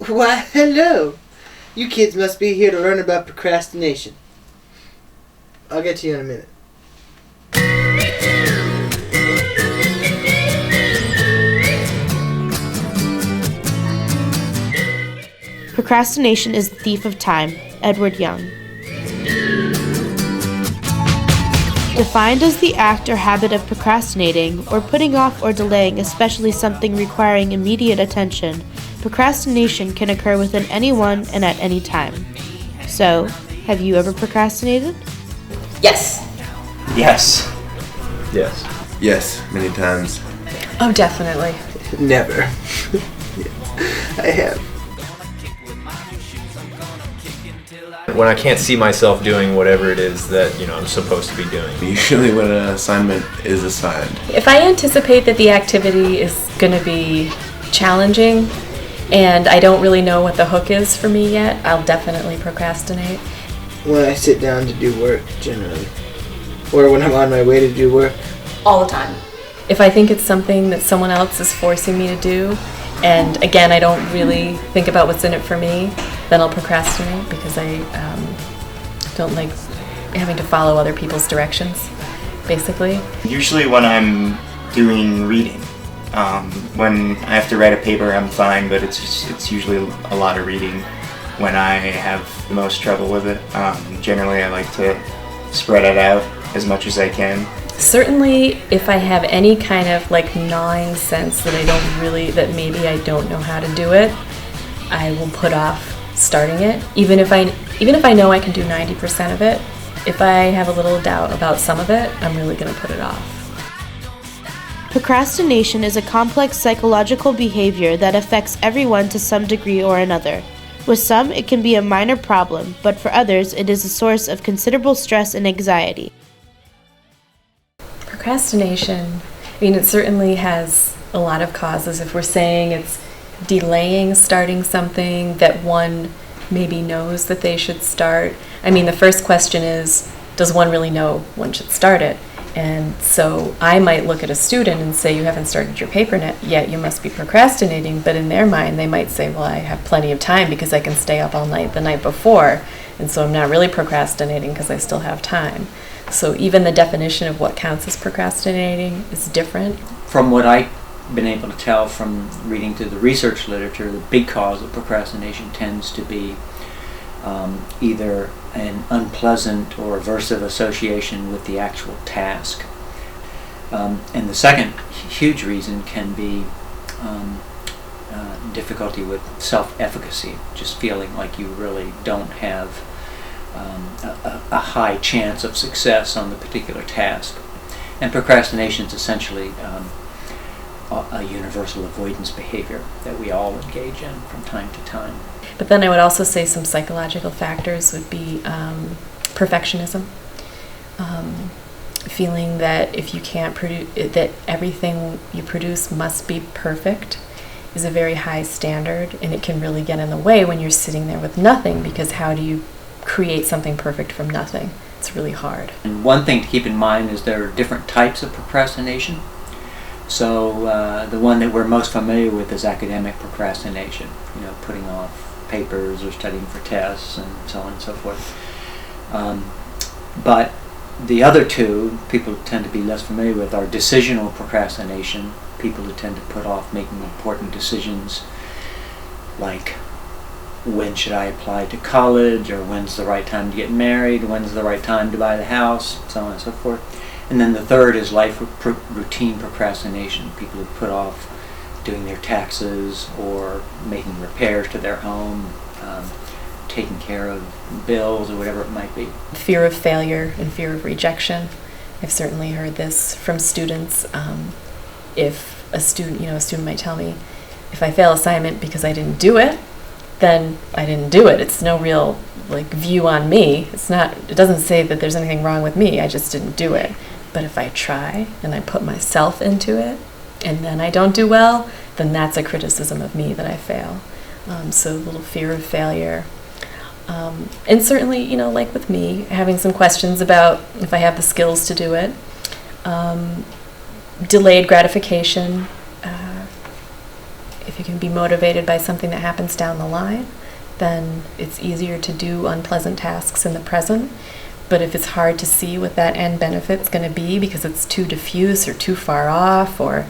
Why, hello! You kids must be here to learn about procrastination. I'll get to you in a minute. Procrastination is the thief of time. Edward Young. Defined as the act or habit of procrastinating or putting off or delaying, especially something requiring immediate attention, procrastination can occur within anyone and at any time. So, have you ever procrastinated? Yes. Yes. Yes. Yes, many times. Oh, definitely. Never. I have. When I can't see myself doing whatever it is that, I'm supposed to be doing. Usually when an assignment is assigned. If I anticipate that the activity is going to be challenging and I don't really know what the hook is for me yet, I'll definitely procrastinate. When I sit down to do work, generally. Or when I'm on my way to do work. All the time. If I think it's something that someone else is forcing me to do, and again, I don't really think about what's in it for me, then I'll procrastinate because I don't like having to follow other people's directions, basically. Usually when I'm doing reading. When I have to write a paper, I'm fine, but it's usually a lot of reading when I have the most trouble with it. Generally, I like to spread it out as much as I can. Certainly, if I have any kind of gnawing sense that that maybe I don't know how to do it, I will put off starting it. Even if I know I can do 90% of it, if I have a little doubt about some of it, I'm really going to put it off. Procrastination is a complex psychological behavior that affects everyone to some degree or another. With some, it can be a minor problem, but for others, it is a source of considerable stress and anxiety. Procrastination, it certainly has a lot of causes. If we're saying it's delaying starting something that one maybe knows that they should start, the first question is, does one really know one should start it? And so I might look at a student and say, you haven't started your paper yet, you must be procrastinating. But in their mind, they might say, well, I have plenty of time because I can stay up all night the night before. And so I'm not really procrastinating because I still have time. So even the definition of what counts as procrastinating is different. From what I've been able to tell from reading through the research literature, the big cause of procrastination tends to be either an unpleasant or aversive association with the actual task. And the second huge reason can be difficulty with self-efficacy, just feeling like you really don't have a high chance of success on the particular task. And procrastination is essentially a universal avoidance behavior that we all engage in from time to time. But then I would also say some psychological factors would be perfectionism. Feeling that if you can't produce, that everything you produce must be perfect is a very high standard, and it can really get in the way when you're sitting there with nothing, because how do you create something perfect from nothing? It's really hard. And one thing to keep in mind is there are different types of procrastination. So the one that we're most familiar with is academic procrastination, putting off papers or studying for tests and so on and so forth. But the other two people tend to be less familiar with are decisional procrastination, people who tend to put off making important decisions like when should I apply to college, or when's the right time to get married, when's the right time to buy the house, so on and so forth. And then the third is life routine procrastination, people who put off doing their taxes or making repairs to their home, taking care of bills or whatever it might be. Fear of failure and fear of rejection. I've certainly heard this from students. If a student might tell me, if I fail assignment because I didn't do it, then I didn't do it. It's no real view on me. It doesn't say that there's anything wrong with me. I just didn't do it. But if I try and I put myself into it and then I don't do well, then that's a criticism of me that I fail. So a little fear of failure. And certainly, like with me, having some questions about if I have the skills to do it. Delayed gratification. if you can be motivated by something that happens down the line, then it's easier to do unpleasant tasks in the present. But if it's hard to see what that end benefit's going to be because it's too diffuse or too far off, or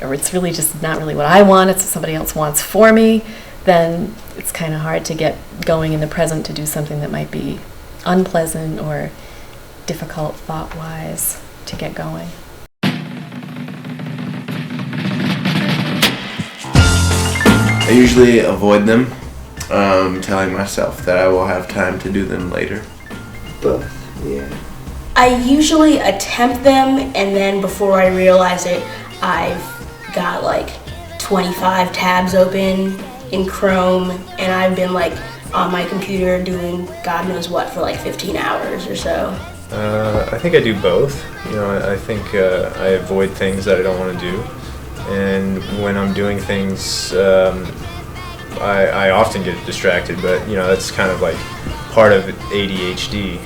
it's really just not really what I want, it's what somebody else wants for me, then it's kind of hard to get going in the present to do something that might be unpleasant or difficult thought-wise to get going. I usually avoid them, telling myself that I will have time to do them later. Both, yeah. I usually attempt them, and then before I realize it, I've got like 25 tabs open in Chrome, and I've been like on my computer doing God knows what for like 15 hours or so. I think I do both. I think I avoid things that I don't want to do, and when I'm doing things, I often get distracted. But that's kind of like part of ADHD,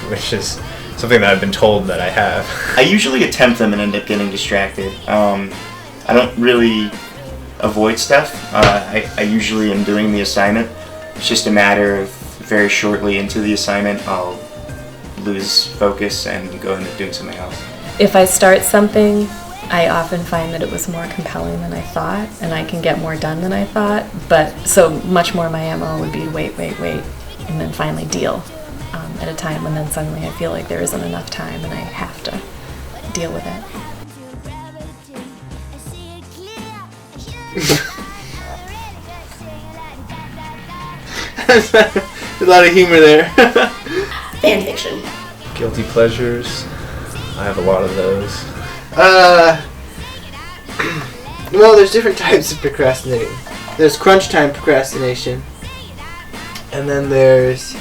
which is something that I've been told that I have. I usually attempt them and end up getting distracted. I don't really avoid stuff. I usually am doing the assignment. It's just a matter of very shortly into the assignment, I'll lose focus and go into doing something else. If I start something, I often find that it was more compelling than I thought, and I can get more done than I thought. But so much more my MO would be to wait, and then finally deal at a time when then suddenly I feel like there isn't enough time and I have to deal with it. There's a lot of humor there. Fan fiction. Guilty pleasures. I have a lot of those. Well, there's different types of procrastinating. There's crunch time procrastination, and then there's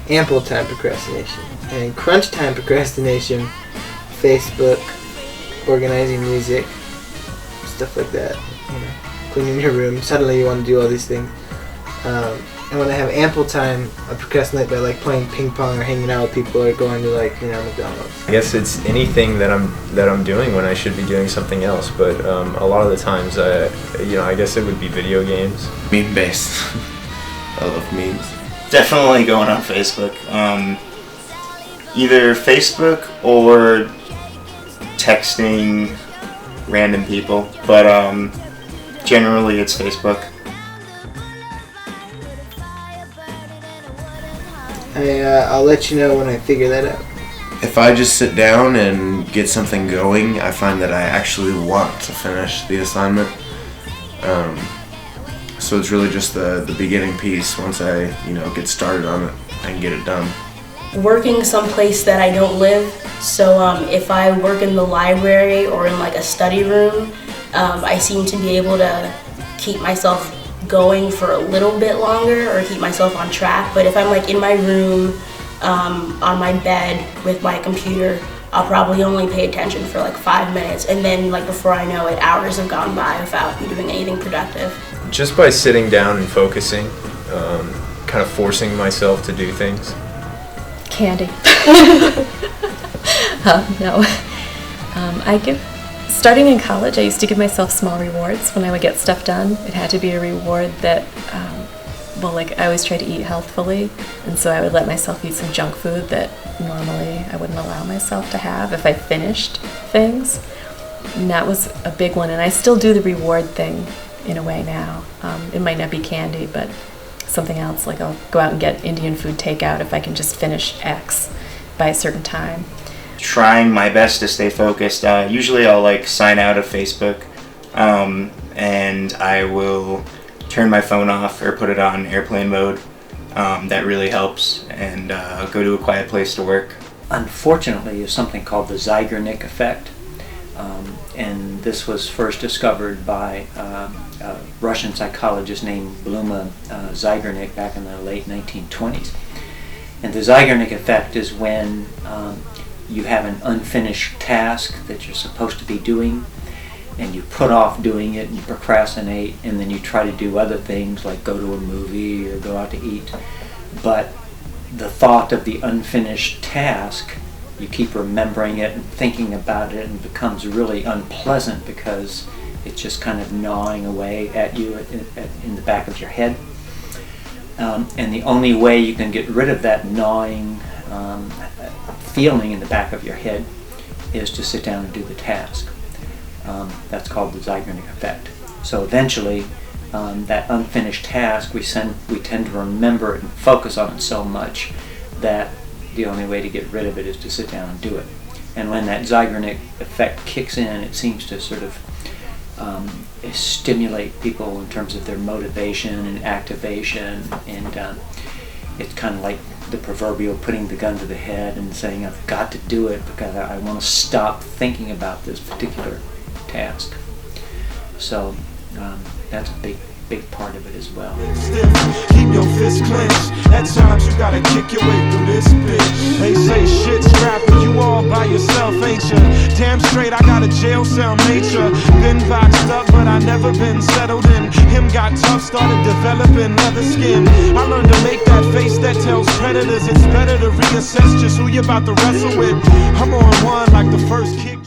ample time procrastination. And in crunch time procrastination, Facebook, organizing music, stuff like that, cleaning your room, suddenly you want to do all these things. And when I have ample time, I procrastinate by like playing ping pong or hanging out with people or going to McDonald's. I guess it's anything that I'm doing when I should be doing something else. But a lot of the times, I guess it would be video games. Meme based. I love memes. Definitely going on Facebook. Either Facebook or texting random people, but generally it's Facebook. I'll let you know when I figure that out. If I just sit down and get something going, I find that I actually want to finish the assignment. So it's really just the beginning piece. Once I get started on it, I can get it done. Working someplace that I don't live, so if I work in the library or in like a study room, I seem to be able to keep myself going for a little bit longer or keep myself on track. But if I'm like in my room, on my bed with my computer, I'll probably only pay attention for like 5 minutes, and then like before I know it, hours have gone by without me doing anything productive. Just by sitting down and focusing, kind of forcing myself to do things. Candy. No. Starting in college, I used to give myself small rewards when I would get stuff done. It had to be a reward that, I always try to eat healthfully, and so I would let myself eat some junk food that normally I wouldn't allow myself to have if I finished things. And that was a big one, and I still do the reward thing in a way now. It might not be candy, but something else, like I'll go out and get Indian food takeout if I can just finish X by a certain time. Trying my best to stay focused. Usually I'll sign out of Facebook, and I will turn my phone off or put it on airplane mode. That really helps, and go to a quiet place to work. Unfortunately, is something called the Zeigarnik effect, and this was first discovered by a Russian psychologist named Bluma Zeigarnik back in the late 1920s. And the Zeigarnik effect is when you have an unfinished task that you're supposed to be doing, and you put off doing it, and you procrastinate, and then you try to do other things like go to a movie or go out to eat. But the thought of the unfinished task, you keep remembering it and thinking about it, and it becomes really unpleasant because it's just kind of gnawing away at you in the back of your head. And the only way you can get rid of that gnawing feeling in the back of your head is to sit down and do the task. That's called the Zeigarnik effect. So eventually, that unfinished task, we tend to remember it and focus on it so much that the only way to get rid of it is to sit down and do it. And when that Zeigarnik effect kicks in, it seems to sort of stimulate people in terms of their motivation and activation, and it's kind of like the proverbial putting the gun to the head and saying, I've got to do it because I want to stop thinking about this particular task. So that's a big part of it as well. Keep your fist clenched. At times you gotta kick your way through this bitch. They say shit scrappy, you all by yourself, ain't ya? Damn straight, I got a jail cell nature. Been boxed up, but I never been settled in. Him got tough, started developing leather skin. I learned to make that face that tells predators it's better to reassess just who you about to wrestle with. I'm on one like the first kick.